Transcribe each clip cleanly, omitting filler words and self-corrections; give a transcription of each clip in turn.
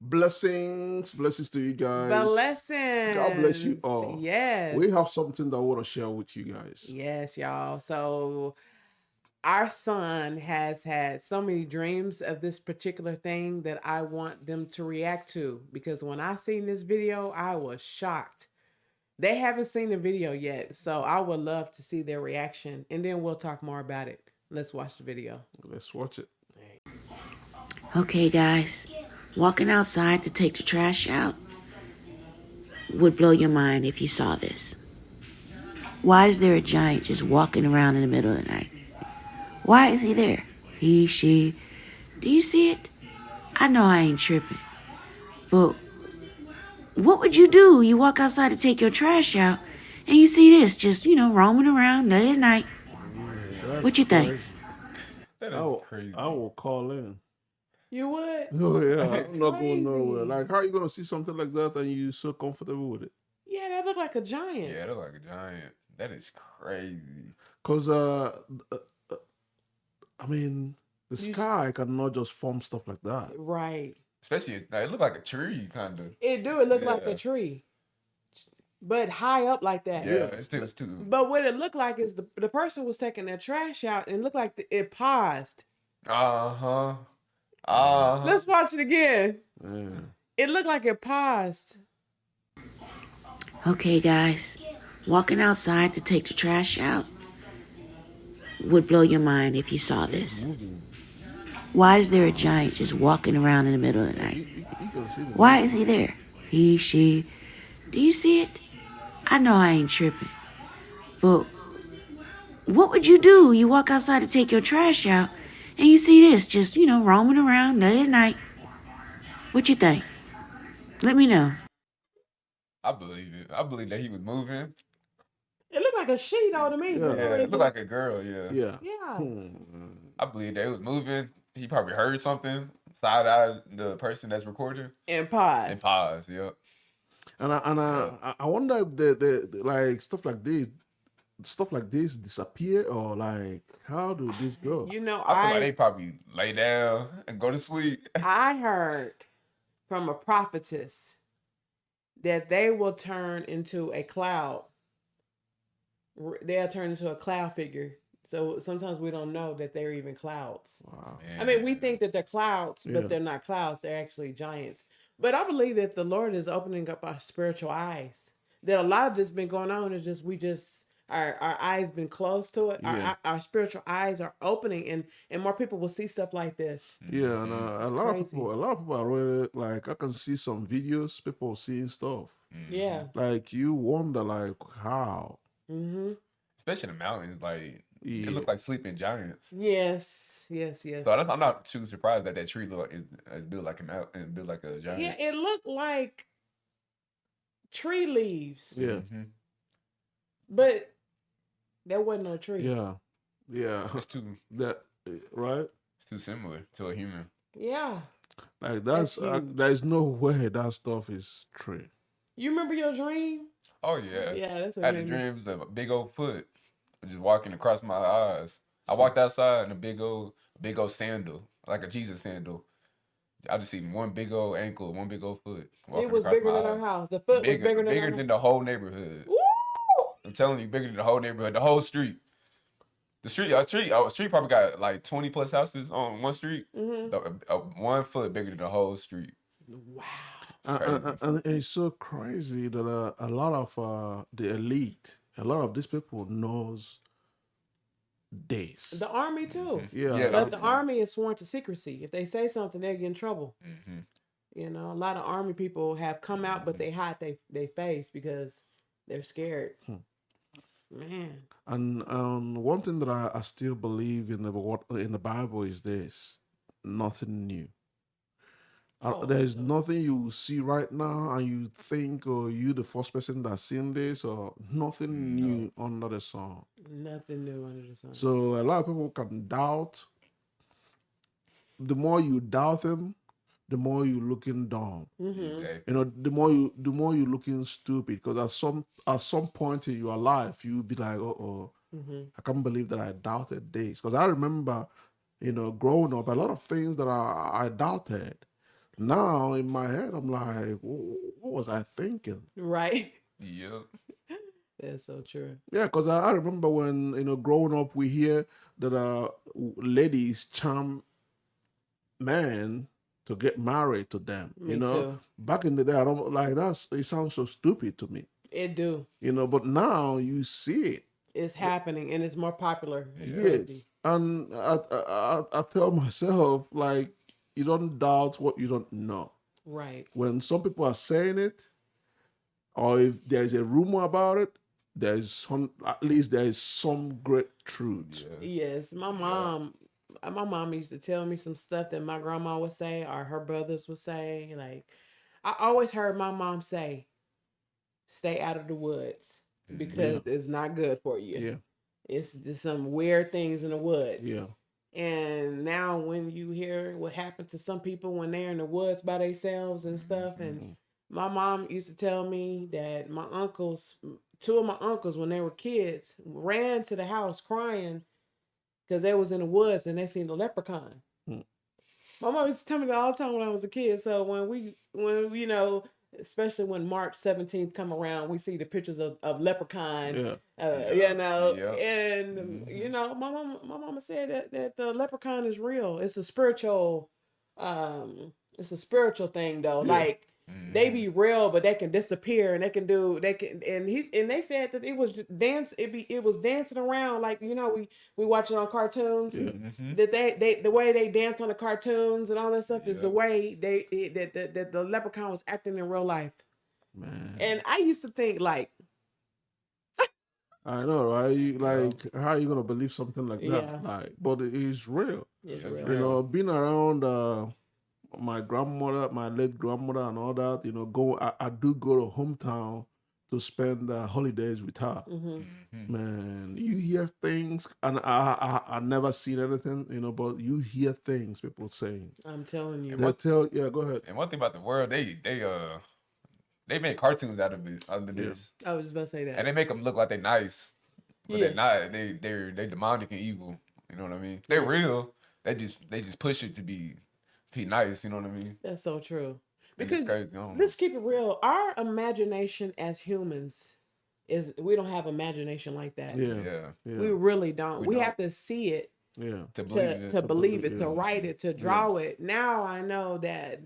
Blessings to you guys. Blessings. God bless you all. Yes. We have something that I want to share with you guys. Yes, y'all. So our son has had so many dreams of this particular thing that I want them to react to, because when I seen this video, I was shocked. They haven't seen the video yet, so I would love to see their reaction, and then we'll talk more about it. Let's watch the video. Let's watch it. Okay, guys, walking outside to take the trash out would blow your mind if you saw this. Why is there a giant just walking around in the middle of the night? Why is he there? He, she. Do you see it? I know I ain't tripping. But what would you do? You walk outside to take your trash out and you see this just, roaming around late at night. What you think? That is crazy. I will call in. You would? Oh yeah, I'm not going Crazy. nowhere. Like, how are you gonna see something like that and you so comfortable with it? Yeah, that looked like a giant. Yeah, it look like a giant. That is crazy. Cause I mean, the sky cannot just form stuff like that. Right. Especially, it looked like a tree, kind of. It look like a tree, but high up like that. Yeah, it's too. But what it looked like is the person was taking their trash out, and it looked like it paused. Let's watch it again. Yeah. It looked like it paused. Okay, guys, walking outside to take the trash out would blow your mind if you saw this. Why is there a giant just walking around in the middle of the night? Why is he there? He, she. Do you see it? I know I ain't tripping. But what would you do? You walk outside to take your trash out and you see this just, roaming around late at night. What you think? Let me know. I believe it. I believe that he was moving. It looked like a she though to me. Yeah, it looked like a girl. Yeah. I believe that it was moving. He probably heard something, side eye the person that's recording, and pause. Yep. And I wonder if the like stuff like this disappear, or like how do this go? I feel like they probably lay down and go to sleep. I heard from a prophetess that they will turn into a cloud. They'll turn into a cloud figure. So sometimes we don't know that they're even clouds. Wow. I mean, we think that they're clouds, but they're not clouds. They're actually giants. But I believe that the Lord is opening up our spiritual eyes. That a lot of this been going on is just our eyes been closed to it. Our spiritual eyes are opening, and more people will see stuff like this. Yeah, and a lot of people are really like, I can see some videos, people seeing stuff. Yeah. Like you wonder like how. Especially in the mountains, like it look like sleeping giants. Yes. So I'm not too surprised that tree is built like a mountain, built like a giant. Yeah, it looked like tree leaves. Yeah. But there wasn't no tree. Yeah. It's too right. It's too similar to a human. Yeah. Like there's no way that stuff is tree. You remember your dream? Oh yeah. Yeah, that's I had the dreams of a big old foot just walking across my eyes. I walked outside in a big old sandal, like a Jesus sandal. I just seen one big old ankle, one big old foot. It was bigger than our house. The foot was bigger than the whole neighborhood. Woo! I'm telling you, bigger than the whole neighborhood, the whole street. The street probably got like 20 plus houses on one street. 1 foot bigger than the whole street. Wow. And it's so crazy that a lot of the elite, a lot of these people knows this. The army too. But the army is sworn to secrecy. If they say something, they get in trouble. A lot of army people have come out, but they hide their face because they're scared. Man. And one thing that I still believe in the Bible is this: nothing new. There's nothing you see right now and you think, or you the first person that's seen this, or nothing new under the sun. Nothing new under the sun. So a lot of people can doubt. The more you doubt them, the more you looking dumb. Exactly. The more you looking stupid, because at some point in your life you'll be like, I can't believe that I doubted this. Because I remember, growing up, a lot of things that I doubted. Now in my head, I'm like, what was I thinking? Right. Yep. That's so true. Yeah, because I remember when growing up, we hear that ladies charm men to get married to them. Me too. Back in the day, I don't like that. It sounds so stupid to me. It do. But now you see it. It's happening and it's more popular. It's Yes, crazy. and I tell myself, like, you don't doubt what you don't know. Right. When some people are saying it, or if there's a rumor about it, at least there is some great truth. Yes. My mom used to tell me some stuff that my grandma would say or her brothers would say. Like, I always heard my mom say, stay out of the woods because it's not good for you. Yeah, It's just some weird things in the woods. yeah, And now when you hear what happened to some people when they're in the woods by themselves and stuff, and my mom used to tell me that two of my uncles, when they were kids, ran to the house crying because they was in the woods and they seen a leprechaun. Mm. My mom used to tell me that all the time when I was a kid. So when especially when March 17th come around, we see the pictures of leprechaun. And my mama said that the leprechaun is real. It's a spiritual thing though. Yeah. Like they be real, but they can disappear and they said that it was dancing around like we watch it on cartoons. That they the way they dance on the cartoons and all that stuff is the way that the leprechaun was acting in real life. Man. And I used to think like, I know, right? Like, how are you gonna believe something like that? Yeah. Like, but it is real. It's real. Being around my grandmother, my late grandmother, and all that. I do go to hometown to spend holidays with her. Man, you hear things, and I never seen anything, but you hear things people saying. I'm telling you. Yeah, go ahead. And one thing about the world, they make cartoons out of this. I was just about to say that. And they make them look like they're nice, but Yes. they're not. They're demonic and evil. You know what I mean? They're real. They just push it to be nice. You know what I mean? That's so true. It's Because crazy. let's keep it real. Our imagination as humans we don't have imagination like that. Yeah. We really don't. We have to see it. Yeah. To believe it, to write it, to draw it. Now I know that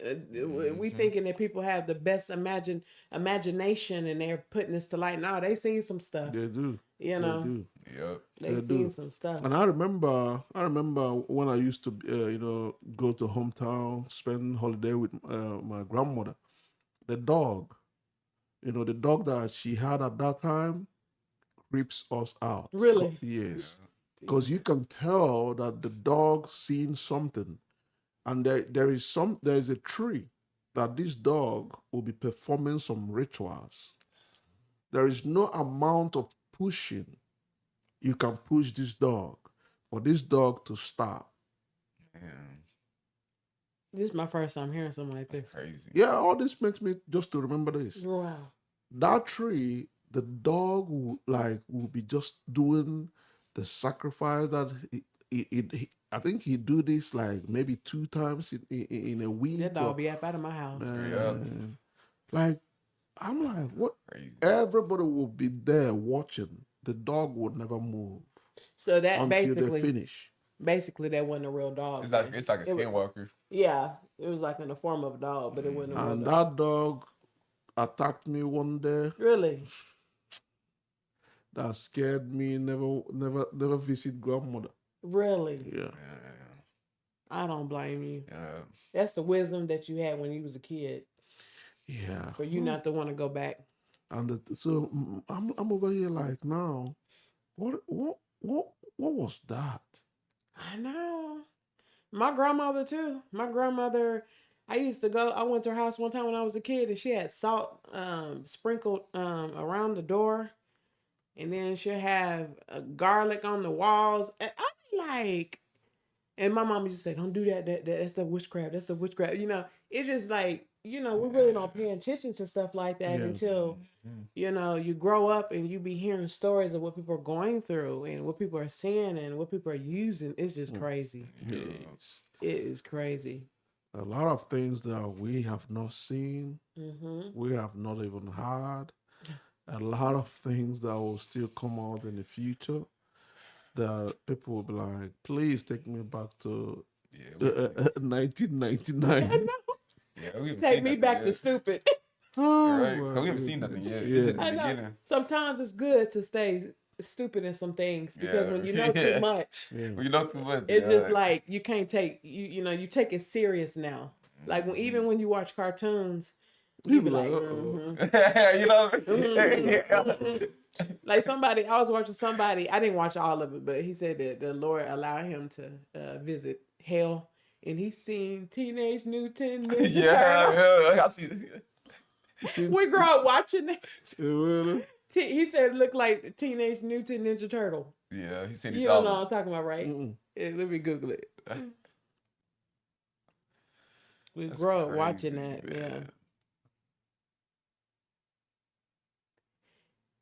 we thinking that people have the best imagination and they're putting this to light. No, they seen some stuff. They do. They seen some stuff. And I remember when I used to, go to hometown, spend holiday with my grandmother. The dog that she had at that time creeps us out. Really? Yes. Because you can tell that the dog seen something, and there is a tree that this dog will be performing some rituals. There is no amount of pushing you can push this dog for this dog to stop. This is my first time hearing something like this. Crazy. Yeah, all this makes me just to remember this. Wow. That tree, the dog will be just doing the sacrifice that I think he do this like maybe 2 times in a week. That dog be up out of my house. Like, I'm like, what? Crazy. Everybody will be there watching. The dog would never move. So that until they finish. Basically, that wasn't a real dog. It's like a skinwalker. Yeah, it was like in the form of a dog, but it wasn't a real And dog. that dog attacked me one day. Really? That scared me. Never visit grandmother. Really? Yeah. I don't blame you. Yeah. That's the wisdom that you had when you was a kid. Yeah. For you not to want to go back. And so I'm over here like now. What was that? I know. My grandmother too. My grandmother, I went to her house one time when I was a kid and she had salt sprinkled around the door. And then she'll have garlic on the walls. And I'm like, and my mom used to say, don't do that. That's the witchcraft. That's the witchcraft. It's just like, we really don't pay attention to stuff like that until, you grow up and you be hearing stories of what people are going through and what people are seeing and what people are using. It's just crazy. Yes. It is crazy. A lot of things that we have not seen, Mm-hmm. we have not even heard. A lot of things that will still come out in the future that people will be like, please take me back to Yeah, we haven't seen, 1999. yeah, we haven't Take seen me nothing back to yet. stupid. Oh Right? 'Cause my we haven't seen nothing goodness. yet. It's Yeah. just the I know. beginning. Sometimes it's good to stay stupid in some things because Yeah. when you know too much, Yeah. You know too much. it's just Yeah. like you can't take you take it serious now. Like even when you watch cartoons, you You be be like, like, uh-oh. You know. mhm. Like somebody, I was watching somebody. I didn't watch all of it, but he said that the Lord allowed him to visit hell, and he seen Teenage Mutant Ninja Turtle. Yeah. I see. We grew up watching that. Really? He said it looked like Teenage Mutant Ninja Turtle. Yeah, he seen You it don't know all. what I'm talking about, right? Mm-mm. Let me Google it. We That's grew up crazy, watching that. Yeah. man.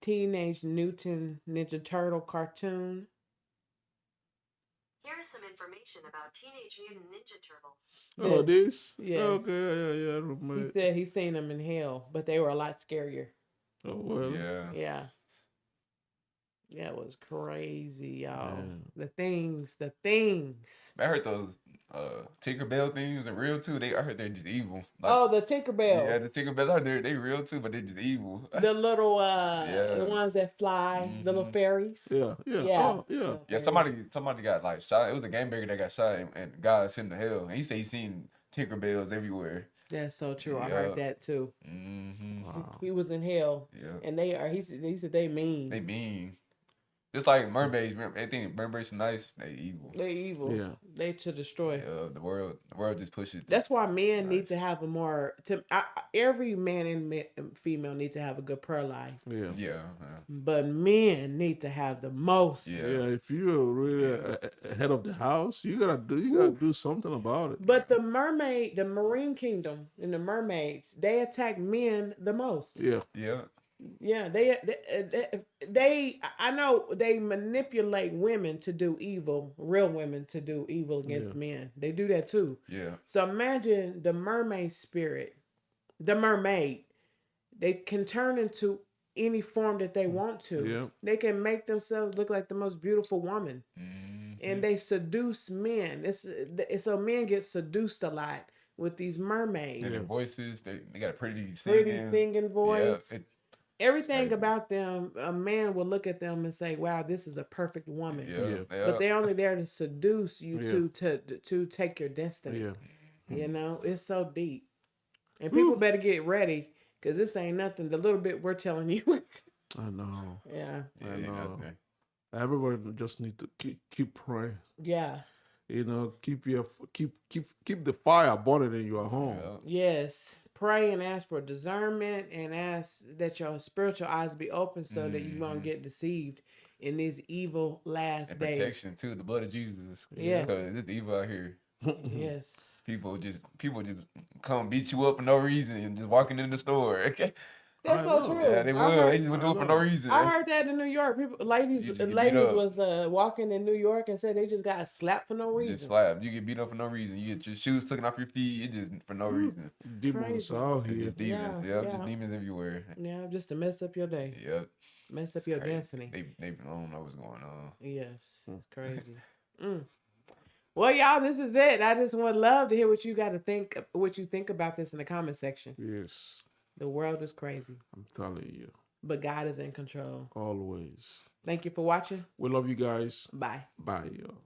Teenage Mutant Ninja Turtle cartoon. Here is some information about Teenage Mutant Ninja Turtles. Oh, this? Yes. Okay, yeah, He roommate. said he seen them in hell, but they were a lot scarier. Oh, well. Yeah. Yeah. That was crazy, y'all. Yeah. The things. I heard those Tinkerbell things are real too. I heard they're just evil. Like, Oh, the Tinkerbell. yeah, the Tinkerbells are they real too, but they're just evil. The little Yeah. the ones that fly, the little Mhm. fairies. Yeah. Yeah. Oh, yeah. Little Yeah, fairies. somebody got like shot. It was a game breaker that got shot, and God sent him to hell. And he said he seen Tinkerbells everywhere. That's so true. I Yeah. heard that too. Mm-hmm. Wow. He was in hell, Yeah, and they are. He said they mean. they mean just like mermaids. They think mermaids are nice. They evil. They evil. Yeah. They to destroy. Yeah, the world just pushes. That's why men need Nice. to have a more. Every man and female need to have a good prayer life, Yeah. Yeah, but men need to have the most. yeah. Yeah, if you're really head of the house, you gotta do something about it. But the marine kingdom and the mermaids, they attack men the most. Yeah. Yeah. Yeah, I know they manipulate women to do evil, real women to do evil against men. They do that too. Yeah. So imagine the mermaid spirit, the mermaid, they can turn into any form that they want to. Yeah. They can make themselves look like the most beautiful woman. Mhm. And they seduce men. So men get seduced a lot with these mermaids. And their voices, they got a pretty Pretty singing voice. Yeah, Everything crazy. about them, a man will look at them and say, "Wow, this is a perfect woman." yeah. But they're only there to seduce you Yeah. to take your destiny. Yeah. You know, it's so deep, and people better get ready because this ain't nothing. The little bit we're telling you. I know. Yeah. Yeah, I you know. know. Everybody just need to keep praying. Yeah. You know, keep the fire burning in your home. Yeah. Yes. Pray and ask for discernment and ask that your spiritual eyes be open so that you won't get deceived in these evil last And days. protection too, the blood of Jesus. Yeah. Because it's evil out here. Yes. People just come beat you up for no reason and just walking in the store. Okay. That's I so know. true. Yeah, they I will. heard- They just would do it for no reason. I heard that in New York. People, ladies, You just get beat up. was walking in New York and said they just got slapped for no You reason. just slapped. You get beat up for no reason. You get your shoes taken off your feet. It just for no reason. Demons Crazy. out It's here. just demons. Yeah, Just yeah. demons everywhere. Yeah, just to mess up your day, Yep. mess up It's your crazy. destiny. They don't know what's going on. Yes, it's crazy. Well, y'all, this is it. I just would love to hear what you think about this in the comment section. Yes. The world is crazy, I'm telling you. but God is in control. Always. Thank you for watching. We love you guys. Bye. Bye, y'all.